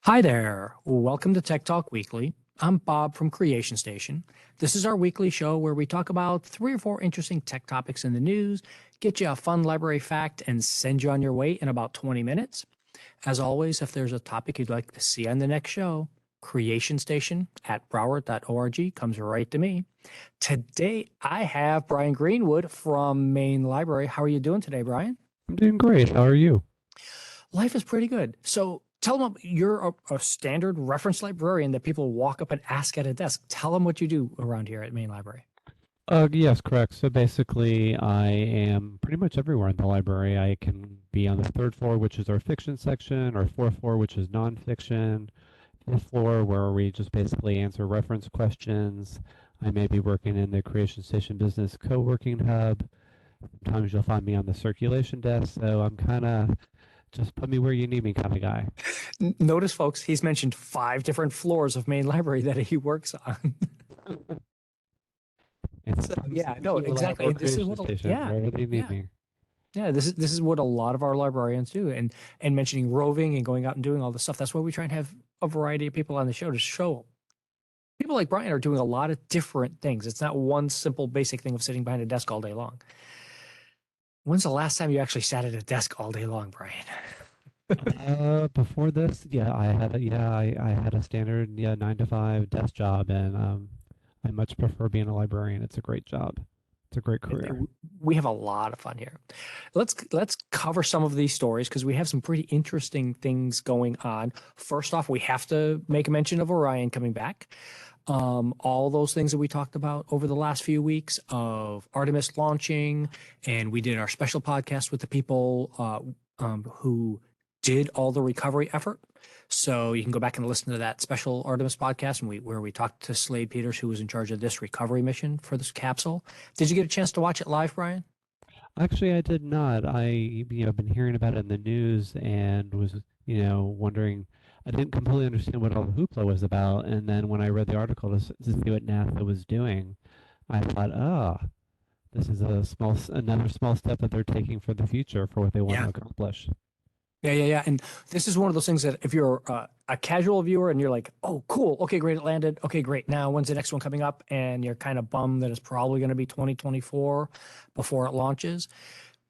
Hi there. Welcome to Tech Talk Weekly. I'm Bob from Creation Station. This is our weekly show where we talk about 3 or 4 interesting tech topics in the news, get you a fun library fact, and send you on your way in about 20 minutes. As always, if there's a topic you'd like to see on the next show, Creation Station at broward.org comes right to me. Today, I have Brian Greenwood from Maine Library. How are you doing today, Brian? I'm doing great. How are you? Life is pretty good. So tell them you're a standard reference librarian that people walk up and ask at a desk. Tell them what you do around here at Main Library. Yes, correct. So basically, I am pretty much everywhere in the library. I can be on the third floor, which is our fiction section, or fourth floor, which is nonfiction, fifth floor, where we just basically answer reference questions. I may be working in the Creation Station Business Co-working Hub. Sometimes you'll find me on the circulation desk. So I'm kind of just put me where you need me kind of guy. Notice, folks, he's mentioned 5 different floors of Main Library that he works on. It's So, yeah, no, exactly. And this is Creation what, Station, yeah, wherever they need yeah. me. Yeah, this is what a lot of our librarians do, and mentioning roving and going out and doing all this stuff. That's why we try and have a variety of people on the show to show people like Brian are doing a lot of different things. It's not one simple basic thing of sitting behind a desk all day long. When's the last time you actually sat at a desk all day long, Brian? Before this, yeah, I had a standard 9 to 5 desk job, and I much prefer being a librarian. It's a great job. It's a great career. We have a lot of fun here. Let's cover some of these stories because we have some pretty interesting things going on. First off, we have to make a mention of Orion coming back. All those things that we talked about over the last few weeks of Artemis launching, and we did our special podcast with the people who did all the recovery effort. So you can go back and listen to that special Artemis podcast where we talked to Slade Peters, who was in charge of this recovery mission for this capsule. Did you get a chance to watch it live, Brian? Actually, I did not. Been hearing about it in the news and was, wondering. I didn't completely understand what all the hoopla was about, and then when I read the article to see what NASA was doing, I thought, this is another small step that they're taking for the future for what they want to accomplish. Yeah. And this is one of those things that if you're a casual viewer and you're like, oh, cool. Okay, great. It landed. Okay, great. Now, when's the next one coming up? And you're kind of bummed that it's probably going to be 2024 before it launches.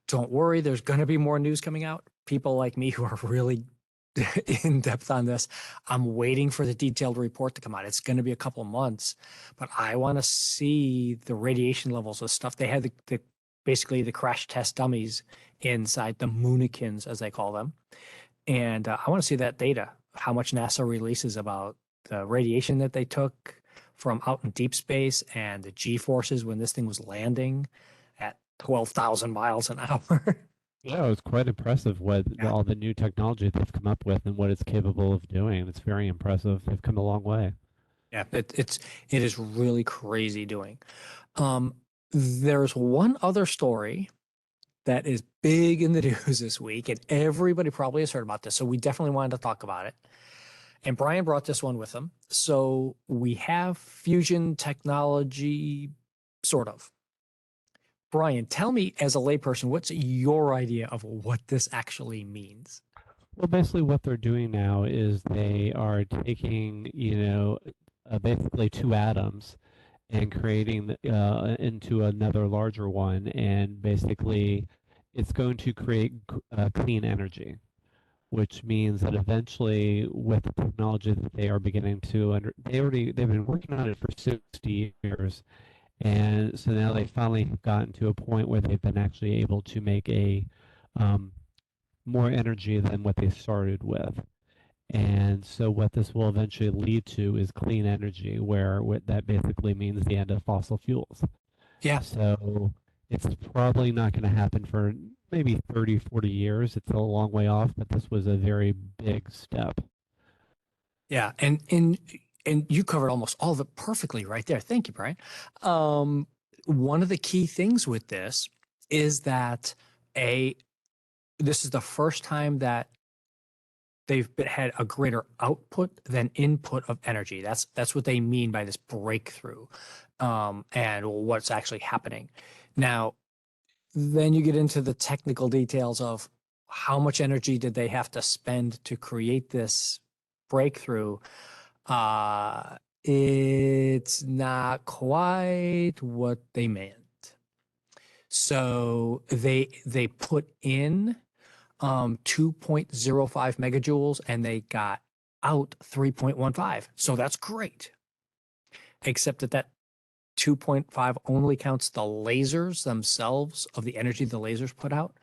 Don't worry. There's going to be more news coming out. People like me who are really in depth on this, I'm waiting for the detailed report to come out. It's going to be a couple of months, but I want to see the radiation levels of stuff. They had basically the crash test dummies inside the Moonikins, as they call them. And I want to see that data, how much NASA releases about the radiation that they took from out in deep space and the G-forces when this thing was landing at 12,000 miles an hour. Yeah, it was quite impressive all the new technology they've come up with and what it's capable of doing. It's very impressive. They've come a long way. Yeah, it is really crazy doing. There's one other story that is big in the news this week, and everybody probably has heard about this. So we definitely wanted to talk about it. And Brian brought this one with him. So we have fusion technology, sort of. Brian, tell me as a layperson, what's your idea of what this actually means? Well, basically what they're doing now is they are taking, basically 2 atoms and creating into another larger one, and basically it's going to create clean energy, which means that eventually with the technology that they are beginning to they've been working on it for 60 years, and so now they finally have gotten to a point where they've been actually able to make a more energy than what they started with. And so what this will eventually lead to is clean energy, where what that basically means the end of fossil fuels. Yeah. So it's probably not going to happen for maybe 30, 40 years. It's a long way off, but this was a very big step. Yeah. And you covered almost all of it perfectly right there. Thank you, Brian. One of the key things with this is that this is the first time that they've had a greater output than input of energy. That's what they mean by this breakthrough, and what's actually happening. Now, then you get into the technical details of how much energy did they have to spend to create this breakthrough. It's not quite what they meant. So they put in 2.05 megajoules and they got out 3.15. So that's great. Except that 2.5 only counts the lasers themselves of the energy the lasers put out.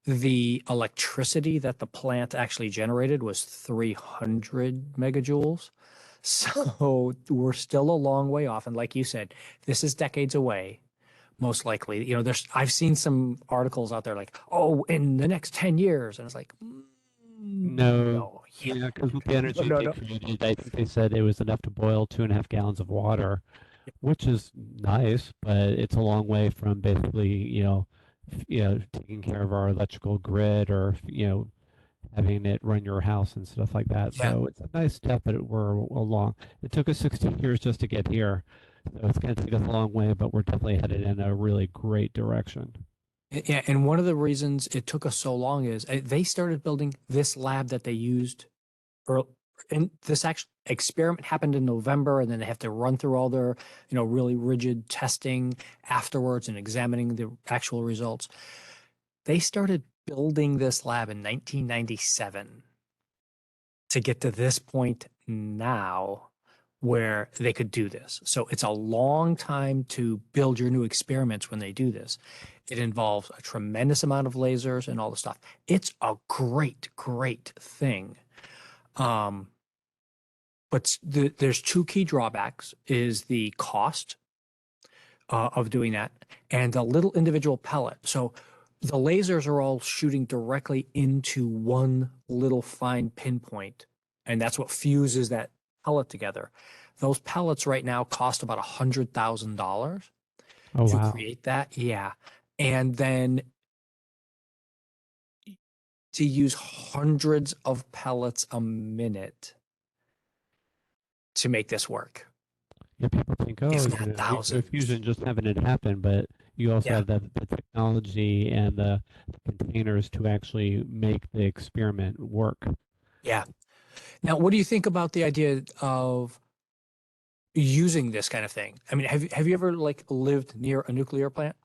The electricity that the plant actually generated was 300 megajoules. So we're still a long way off. And like you said, this is decades away, most likely. I've seen some articles out there like, oh, in the next 10 years. And it's like, No, no, yeah, yeah, because with the no, energy no, they no. created, I think they said it was enough to boil 2.5 gallons of water, which is nice, but it's a long way from basically, taking care of our electrical grid or, having it run your house and stuff like that. Yeah. So it's a nice step, but we're along. It took us 16 years just to get here. So it's going to take us a long way, but we're definitely headed in a really great direction. Yeah, and one of the reasons it took us so long is they started building this lab that they used, or and this actual experiment happened in November, and then they have to run through all their, really rigid testing afterwards and examining the actual results. They started building this lab in 1997 to get to this point now where they could do this. So it's a long time to build your new experiments when they do this. It involves a tremendous amount of lasers and all the stuff. It's a great, great thing. But there's two key drawbacks is the cost of doing that and the little individual pellet. So the lasers are all shooting directly into one little fine pinpoint, and that's what fuses that pellet together. Those pellets right now cost about $100,000 Oh, to wow. create that. Yeah. And then to use hundreds of pellets a minute to make this work, Yeah, people think, oh, if not nuclear thousands. fusion, just having it happen, but you also Yeah. have the technology and the containers to actually make the experiment work. Yeah. Now, what do you think about the idea of using this kind of thing? I mean, have you ever like lived near a nuclear plant?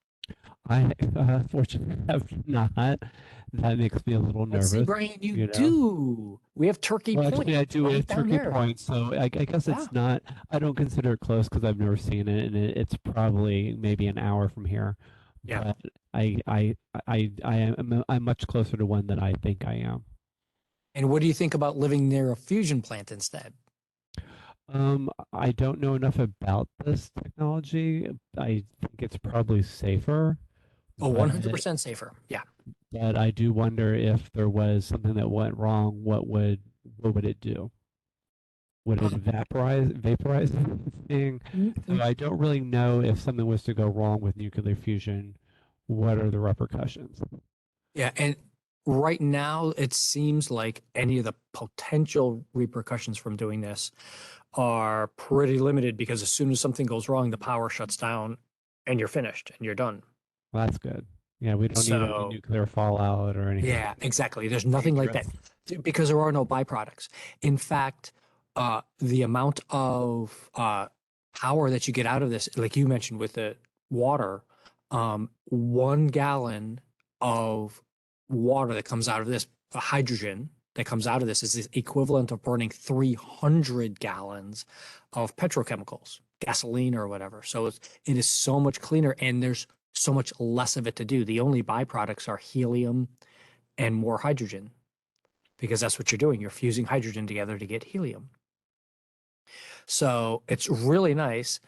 I fortunately have not. That makes me a little Let's see, nervous, Brian, you you know. do. We have Turkey Well, Point actually, I do right with down Turkey there. Point, so I guess Yeah. it's not. I don't consider it close because I've never seen it, and it's probably maybe an hour from here. Yeah. But I'm much closer to one than I think I am. And what do you think about living near a fusion plant instead? I don't know enough about this technology. I think it's probably safer, Oh, but 100% safer. Yeah. I do wonder if there was something that went wrong, what would it do? Would it Uh, vaporize the thing? So mm, I don't really know if something was to go wrong with nuclear fusion, what are the repercussions? yeah. And right now, it seems like any of the potential repercussions from doing this are pretty limited because as soon as something goes wrong, the power shuts down and you're finished and you're done. Well, that's good. Yeah, we don't need any So, nuclear fallout or anything yeah, exactly. There's nothing like that dangerous. because there are no byproducts. In fact, the amount of power that you get out of this, like you mentioned with the water, 1 gallon of water that comes out of this, hydrogen that comes out of this is the equivalent of burning 300 gallons of petrochemicals, gasoline or whatever. So it is so much cleaner and there's so much less of it to do. The only byproducts are helium and more hydrogen because that's what you're doing. You're fusing hydrogen together to get helium. So it's really nice.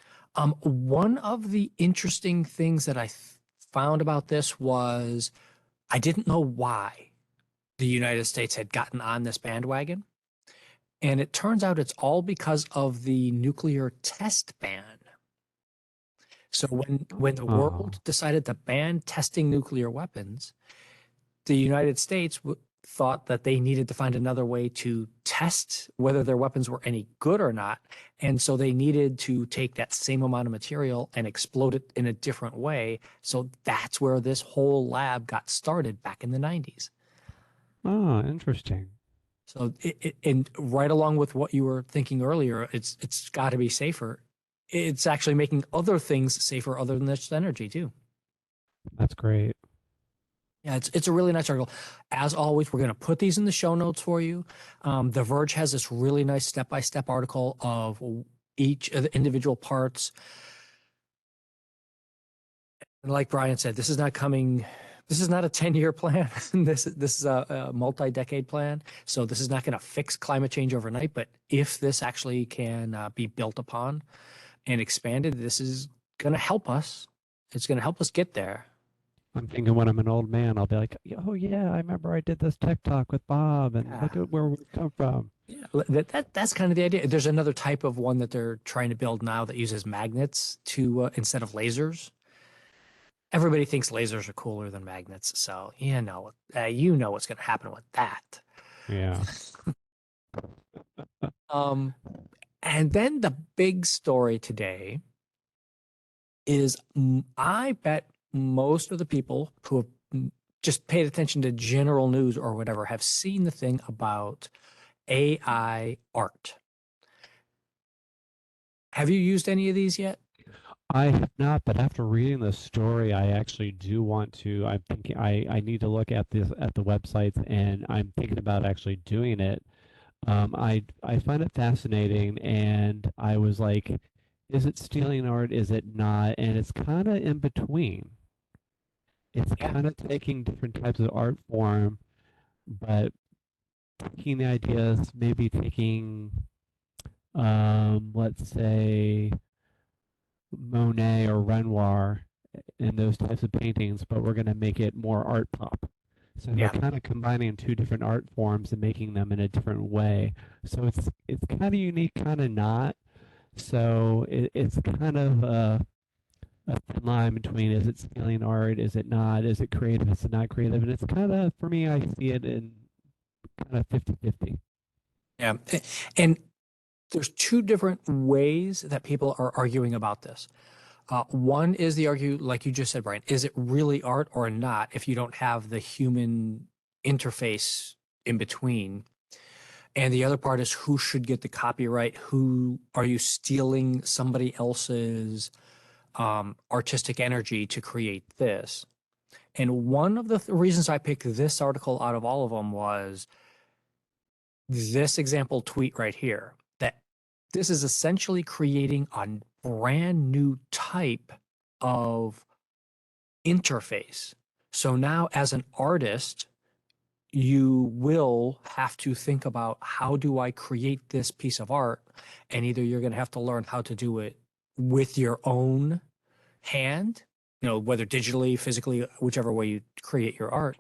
One of the interesting things that I found about this was I didn't know why the United States had gotten on this bandwagon. And it turns out it's all because of the nuclear test ban. So when the Oh, world decided to ban testing nuclear weapons, the United States thought that they needed to find another way to test whether their weapons were any good or not. And so they needed to take that same amount of material and explode it in a different way. So that's where this whole lab got started back in the 90s. oh, interesting. So and right along with what you were thinking earlier, it's got to be safer. It's actually making other things safer other than just energy too. That's great. Yeah, it's a really nice article. As always, we're going to put these in the show notes for you. The Verge has this really nice step-by-step article of each of the individual parts. And like Brian said, this is not coming. This is not a 10-year plan. This is a multi-decade plan. So this is not going to fix climate change overnight. But if this actually can be built upon and expanded, this is going to help us. It's going to help us get there. I'm thinking when I'm an old man, I'll be like, oh yeah, I remember I did this tech talk with Bob, and Yeah. look at where we come from. Yeah, that's kind of the idea. There's another type of one that they're trying to build now that uses magnets to instead of lasers. Everybody thinks lasers are cooler than magnets, so you know what's going to happen with that. Yeah. Um, and then the big story today is I bet most of the people who have just paid attention to general news or whatever have seen the thing about AI art. Have you used any of these yet? I have not, but after reading the story, I actually do want to. I'm thinking I need to look at this at the websites, and I'm thinking about actually doing it. I find it fascinating, and I was like, is it stealing art? Is it not? And it's kind of in between. It's Yeah. kind of taking different types of art form, but taking the ideas, maybe taking, let's say, Monet or Renoir and those types of paintings, but we're going to make it more art pop. So they're Yeah. kind of combining two different art forms and making them in a different way. So it's kind of unique, kind of not. So it's kind of a thin line between is it stealing art, is it not, is it creative, is it not creative, and it's kind of for me, I see it in kind of 50-50. Yeah. And there's two different ways that people are arguing about this. One is the argue, like you just said, Brian, is it really art or not if you don't have the human interface in between? And the other part is who should get the copyright? Who are you stealing somebody else's artistic energy to create this? And one of the reasons I picked this article out of all of them was this example tweet right here, that this is essentially creating a brand new type of interface. So now, as an artist, you will have to think about how do I create this piece of art? And either you're going to have to learn how to do it with your own hand, whether digitally, physically, whichever way you create your art,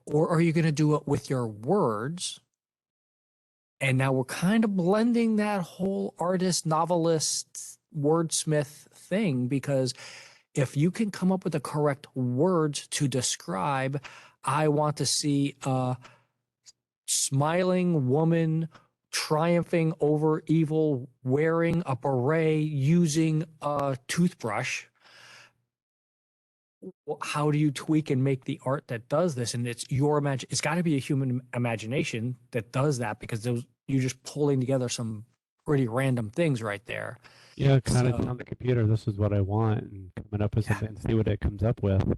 or are you going to do it with your words? And now we're kind of blending that whole artist, novelist, wordsmith thing, because if you can come up with the correct words to describe, I want to see a smiling woman triumphing over evil, wearing a beret, using a toothbrush. How do you tweak and make the art that does this? And it's your imagine. It's got to be a human imagination that does that, because you're just pulling together some pretty random things right there. Yeah, kind of So on the computer, this is what I want, and coming up with yeah, something, see what it comes up with.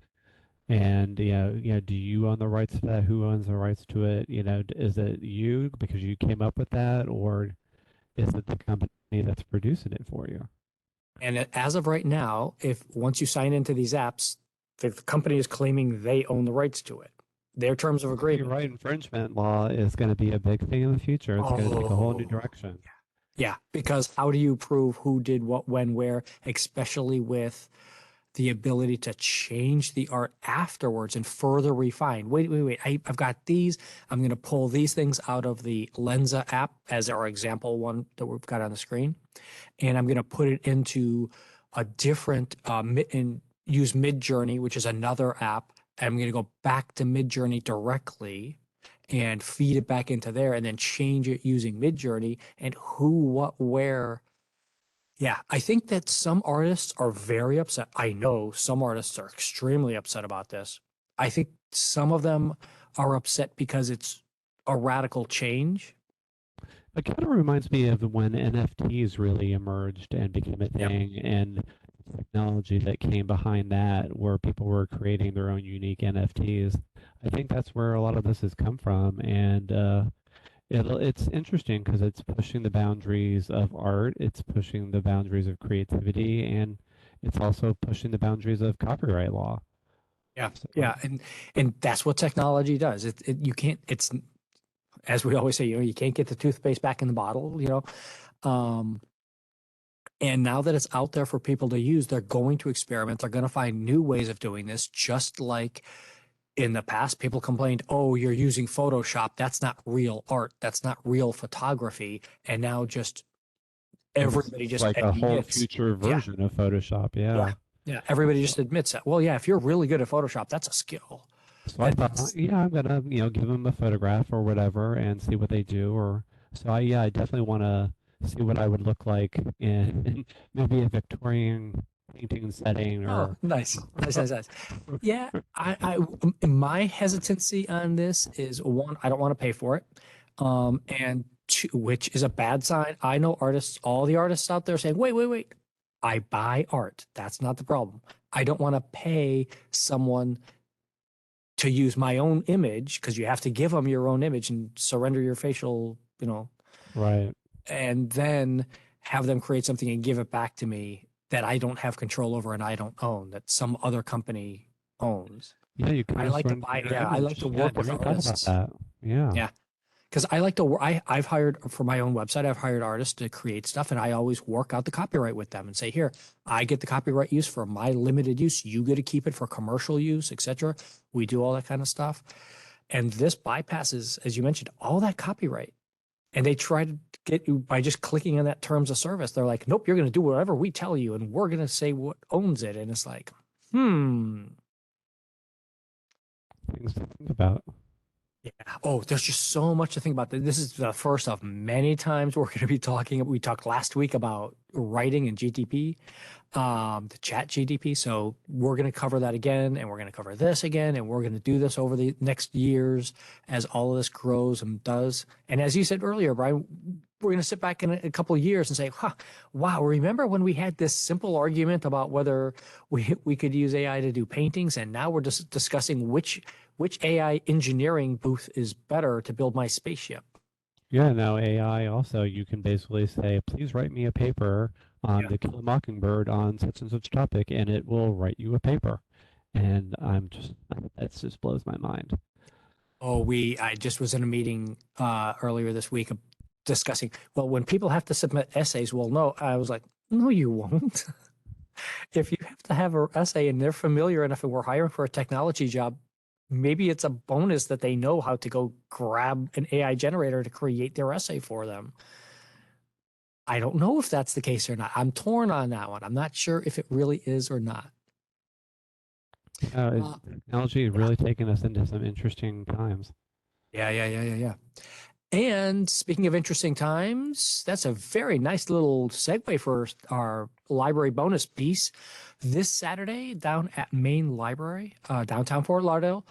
And do you own the rights to that? Who owns the rights to it? Is it you because you came up with that, or is it the company that's producing it for you? and as of right now, if once you sign into these apps, the company is claiming they own the rights to it. Their terms of agreement. Copyright infringement law is going to be a big thing in the future. It's going to take a whole new Oh, direction. yeah, because how do you prove who did what, when, where, especially with the ability to change the art afterwards and further refine? Wait. I've got these. I'm going to pull these things out of the Lensa app as our example one that we've got on the screen. And I'm going to put it into a different, and use Midjourney, which is another app. And I'm going to go back to Midjourney directly and feed it back into there and then change it using Midjourney and who, what, where. Yeah, I think that some artists are very upset. I know some artists are extremely upset about this. I think some of them are upset because it's a radical change. It kind of reminds me of when NFTs really emerged and became a Yep. thing, and the technology that came behind that, where people were creating their own unique NFTs. I think that's where a lot of this has come from, and it's interesting because it's pushing the boundaries of art, it's pushing the boundaries of creativity, and it's also pushing the boundaries of copyright law. Yeah. So, Yeah. And that's what technology does. You can't, it's, as we always say, you can't get the toothpaste back in the bottle. Um, and now that it's out there for people to use, they're going to experiment. They're going to find new ways of doing this, just like in the past, people complained, oh, you're using Photoshop. That's not real art. That's not real photography. And now just this everybody is just like a whole admits, future yeah, version of Photoshop. yeah, Yeah. yeah. Everybody So, just admits that. Well, yeah, if you're really good at Photoshop, that's a skill. so I And thought, that's, yeah, I'm gonna, give them a photograph or whatever and see what they do. Or so yeah, I definitely want to see what I would look like in maybe a Victorian painting setting oh, or. nice, nice, nice, nice. Yeah, my hesitancy on this is one, I don't want to pay for it. And two, which is a bad sign. I know artists, all the artists out there saying, wait, wait, wait. I buy art. That's not the problem. I don't want to pay someone to use my own image because you have to give them your own image and surrender your facial, Right. and then have them create something and give it back to me that I don't have control over and I don't own, that some other company owns. Yeah, you kind I of like to surrender buy, your yeah, I like to image. Yeah, I work with never thought about artists. that. Yeah. Yeah. Because I like to work, I've hired for my own website, I've hired artists to create stuff and I always work out the copyright with them and say, here, I get the copyright use for my limited use. You get to keep it for commercial use, etc. We do all that kind of stuff. And this bypasses, as you mentioned, all that copyright. And they try to get you by just clicking on that terms of service. They're like, nope, you're going to do whatever we tell you, and we're going to say what owns it. And it's like, hmm. Things to think about. Yeah. Oh, there's just so much to think about. This is the first of many times we're going to be talking. We talked last week about writing in GTP, the chat GDP. So we're going to cover that again, and we're going to cover this again, and we're going to do this over the next years as all of this grows and does. And as you said earlier, Brian, we're going to sit back in a couple of years and say, huh, wow, remember when we had this simple argument about whether we could use AI to do paintings, and now we're just discussing which AI engineering booth is better to build my spaceship. Yeah, now AI also, you can basically say, please write me a paper on Yeah. To Kill a Mockingbird on such and such topic, and it will write you a paper. And that just blows my mind. Oh, I just was in a meeting earlier this week discussing, well, when people have to submit essays, well, no, I was like, no, you won't. If you have to have an essay and they're familiar enough and we're hiring for a technology job, maybe it's a bonus that they know how to go grab an AI generator to create their essay for them. I don't know if that's the case or not. I'm torn on that one. I'm not sure if it really is or not. Uh, Technology is yeah, really taking us into some interesting times. yeah, yeah, yeah, yeah, yeah. And speaking of interesting times, that's a very nice little segue for our library bonus piece. This Saturday, down at Main Library, downtown Fort Lauderdale,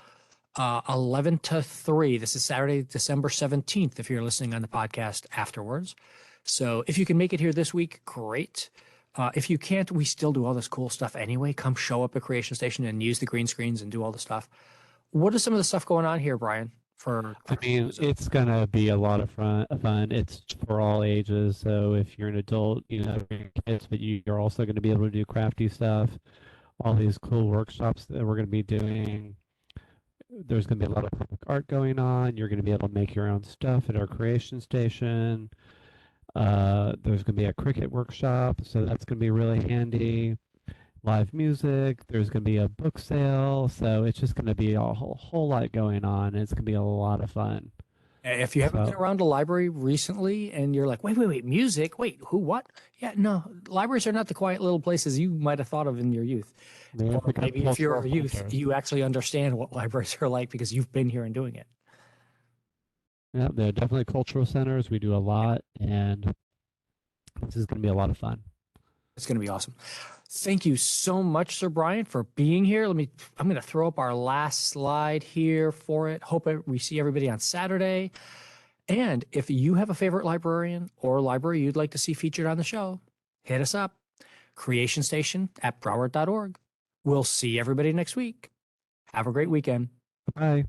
11 to 3. This is Saturday, December 17th, if you're listening on the podcast afterwards. So if you can make it here this week, great. If you can't, we still do all this cool stuff anyway. Come show up at Creation Station and use the green screens and do all the stuff. What is some of the stuff going on here, Brian, for I mean, Creation? it's gonna be a lot of fun. It's for all ages. So if you're an adult, bring kids, but you're also going to be able to do crafty stuff. All these cool workshops that we're going to be doing. There's going to be a lot of public art going on. You're going to be able to make your own stuff at our creation station. There's going to be a cricket workshop, so that's going to be really handy. Live music. There's going to be a book sale, so it's just going to be a whole lot going on. It's going to be a lot of fun. If you haven't been So around a library recently and you're like, wait, wait, wait, music, wait, who, what? Yeah, no, libraries are not the quiet little places you might have thought of in your youth. they have Or become maybe if you're cultural a youth, centers. you actually understand what libraries are like because you've been here and doing it. Yeah, they're definitely cultural centers. We do a Yeah, lot, and this is going to be a lot of fun. it's going to be awesome. Thank you so much, Sir Brian, for being here. I'm going to throw up our last slide here for it. We see everybody on Saturday. And if you have a favorite librarian or library you'd like to see featured on the show, hit us up, creationstation@broward.org. We'll see everybody next week. Have a great weekend. Bye.